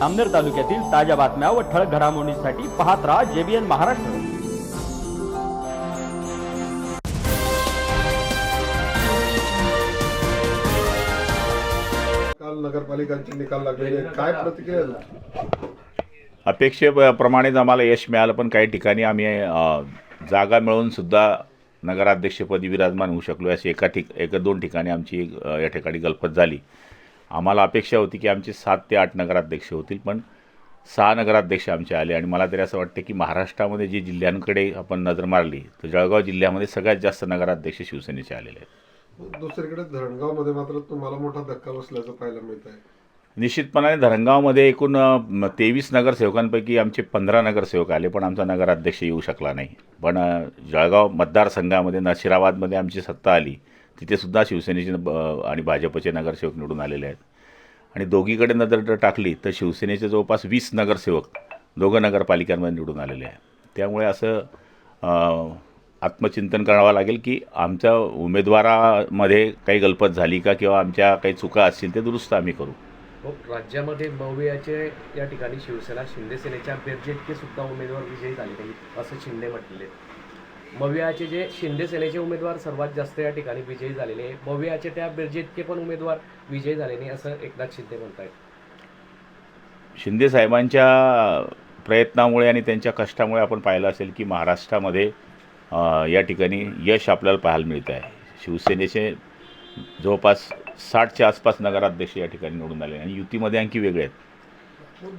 अमनेर तालुक्यातील ताज्या बातम्या व ठळक घडामोडींसाठी पाहत राहा JBN महाराष्ट्र। काल नगरपालिकांचे निकाल लागले, काय प्रतिक्रिया? अपेक्षेप्रमाणेच आम्हाला यश मिळालं, पण काही ठिकाणी आम्ही जागा मिळवून सुद्धा नगराध्यक्षपदी विराजमान होऊ शकलो। अशी एक दोन ठिकाणी आमची या ठिकाणी गलफत झाली। आम्हाला अपेक्षा होती की आमचे 7 ते 8 नगराध्यक्ष होतील, पण 6 नगराध्यक्ष आमचे आले। आणि मला तरी असं वाटतं की महाराष्ट्रामध्ये जे जिल्ह्यांकडे आपण नजर मारली तर जळगाव जिल्ह्यामध्ये सगळ्यात जास्त नगराध्यक्ष शिवसेनेचे आलेले आहेत। दुसरीकडे धरणगावमध्ये मात्र तुम्हाला मोठा धक्का बसल्याचं पाहायला मिळत आहे। निश्चितपणाने धरणगावमध्ये एकूण 23 नगरसेवकांपैकी आमचे 15 नगरसेवक आले, पण आमचा नगराध्यक्ष येऊ शकला नाही। पण जळगाव मतदारसंघामध्ये नशिराबादमध्ये आमची सत्ता आली, तिथेसुद्धा शिवसेनेचे आणि भाजपचे नगरसेवक निवडून आलेले आहेत। आणि दोघीकडे नजर टाकली तर शिवसेनेचे जवळपास 20 नगरसेवक दोघं नगरपालिकांमध्ये निवडून आलेले आहेत। त्यामुळे असं आत्मचिंतन करावं लागेल की आमच्या उमेदवारामध्ये काही गलपत झाली का, किंवा आमच्या काही चुका असतील ते दुरुस्त आम्ही करू। राज्यामध्ये मवियाचे या ठिकाणी शिवसेना शिंदे सेनेच्या बेरजेटके सुद्धा उमेदवार विजयी झाले नाही असं शिंदे म्हटलेले। मवियाचे जे शिंदे सेनेचे उमेदवार सर्वात जास्त या ठिकाणी विजयी झालेले, मवियाचे त्या बेरजेटके पण उमेदवार विजयी झाले नाही असं एकनाथ शिंदे म्हणतायत। शिंदे साहेबांच्या प्रयत्नामुळे आणि त्यांच्या कष्टामुळे आपण पाहिलं असेल की महाराष्ट्रामध्ये या ठिकाणी यश आपल्याला पाहायला मिळतं आहे। शिवसेनेचे जवळपास 60च्या आसपास नगराध्यक्ष या ठिकाणी निवडून आले आणि युतीमध्ये आणखी वेगळे आहेत।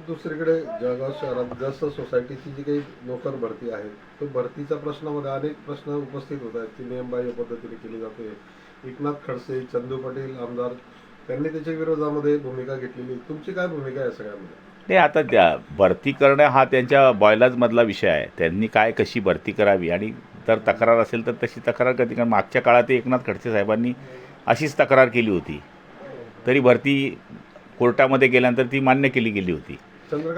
दुसरीकडे जळगाव शहरात जसं सोसायटीची जी काही नोकर भरती आहे, तो भरतीच्या प्रश्नामध्ये अनेक प्रश्न उपस्थित होत आहेत की नियमबाह्य पद्धतीने केली जाते। एकनाथ खडसे, चंदू पाटील आमदार त्यांनी त्याच्या विरोधामध्ये भूमिका घेतलेली, तुमची काय भूमिका आहे सगळ्यामध्ये? नाही, आता त्या भरती करणं हा त्यांच्या बॉयलाजमधला विषय आहे। त्यांनी काय कशी भरती करावी आणि तर तक्रार असेल तर तशी तक्रार कधी, कारण मागच्या काळात एकनाथ खडसे साहेबांनी अशीच तक्रार केली होती, तरी भरती कोर्टामध्ये गेल्यानंतर ती मान्य केली गेली होती।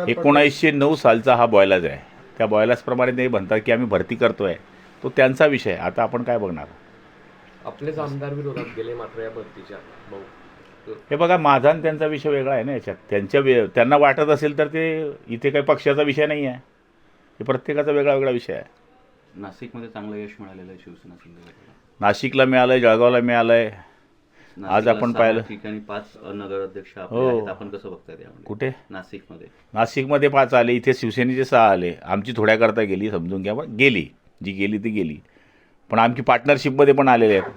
1909 सालचा हा बॉयलाज आहे। त्या बॉयलाजप्रमाणे ते म्हणतात की आम्ही भरती करतोय, तो त्यांचा विषय। आता आपण काय बघणार? आपलेच आमदार विरोधात गेले मात्र या भरतीच्या। हे बघा, माझा आणि त्यांचा विषय वेगळा आहे ना। याच्यात त्यांना वाटत असेल तर ते इथे काही पक्षाचा विषय नाही आहे, हे प्रत्येकाचा वेगळा वेगळा विषय आहे। नाशिकमध्ये चांगलं यश मिळालेलं आहे शिवसेना शिंदे, नाशिकला मिळालं आहे, जळगावला मिळालं आहे। आज आपण पाहिलं ठिकाणी 5 नगराध्यक्ष आपले आहेत, आपण कसं बघताय त्यामध्ये? कुठे? नाशिकमध्ये 5 आले, इथे शिवसेनेचे 6 आले। आमची थोड्याकरता गेली, समजून घ्या, पण गेली, जी गेली ती गेली। पण आमची पार्टनरशिपमध्ये पण आलेले आहेत।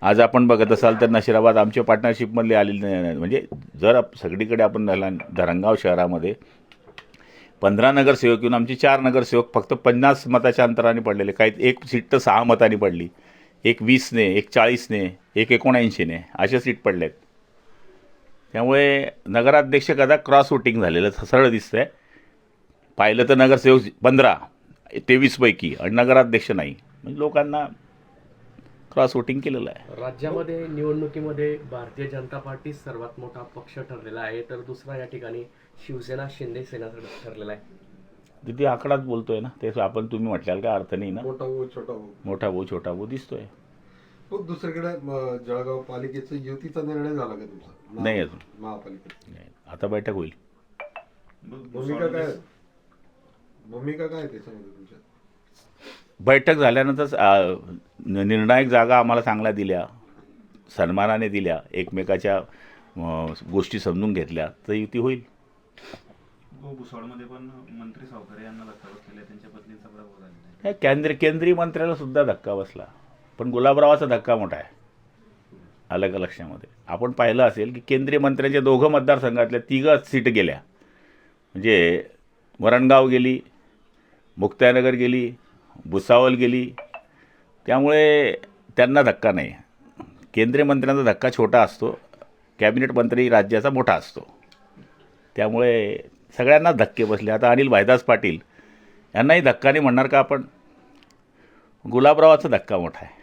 आज आपण बघत असाल तर नशिराबाद आमच्या पार्टनरशिपमधले आलेले, म्हणजे जर सगळीकडे आपण धरणगाव शहरामध्ये 15 नगरसेवक येऊन आमचे 4 नगरसेवक फक्त 50 मताच्या अंतराने पडलेले, काही एक सीट तर 6 मतांनी पडली, एक 20ने, एक 40ने, एक 79ने अशा सीट पडल्यात। त्यामुळे नगराध्यक्ष कदा क्रॉस वोटिंग झालेलं सरळ दिसतंय। पाहिलं तर नगरसेवक 15 23 पैकी आणि नगराध्यक्ष नाही, म्हणजे लोकांना क्रॉस वोटिंग केलेलं आहे। राज्यामध्ये निवडणुकीमध्ये भारतीय जनता पार्टी सर्वात मोठा पक्ष ठरलेला आहे, तर दुसरा या ठिकाणी शिवसेना शिंदे सेना ठरलेला आहे। किती आकडाच बोलतोय ना, ते आपण तुम्ही म्हटल्याला काय अर्थ नाही ना। मोठा भाऊ छोटा भाऊ, मोठा भाऊ छोटा भाऊ दिसतोय। दुसरीकडे जळगाव पालिकेचा युतीचा निर्णय झाला का तुमचा? नाही अजून, महापालिकेत नाही, आता बैठक होईल। भूमिका काय त्याच्यामध्ये तुमच्या? बैठक झाल्यानंतर निर्णायक जागा आम्हाला चांगल्या दिल्या, सन्मानाने दिल्या, एकमेकाच्या गोष्टी समजून घेतल्या तर युती होईल। भुसावळमध्ये पण मंत्री सावकारे यांना धक्का बसलेला, त्यांच्या पत्नीचा पराभव झालेला आहे। केंद्रीय मंत्र्याला सुद्धा धक्का बसला, पण गुलाबरावाचा धक्का मोठा आहे। अलग लक्षामध्ये आपण पाहिलं असेल की केंद्रीय मंत्र्यांच्या 2 मतदारसंघातल्या 3 सीट गेल्या, म्हणजे वरणगाव गेली, मुक्ताईनगर गेली, भुसावळ गेली। त्यामुळे त्यांना धक्का नाही। केंद्रीय मंत्र्यांचा धक्का छोटा असतो, कॅबिनेट मंत्री राज्याचा मोठा असतो। त्यामुळे सगळ्यांना धक्के बसले। आता अनिल भाईदास पाटील यांनाही धक्का नाही म्हणणार का आपण? गुलाबरावाचा धक्का मोठा आहे।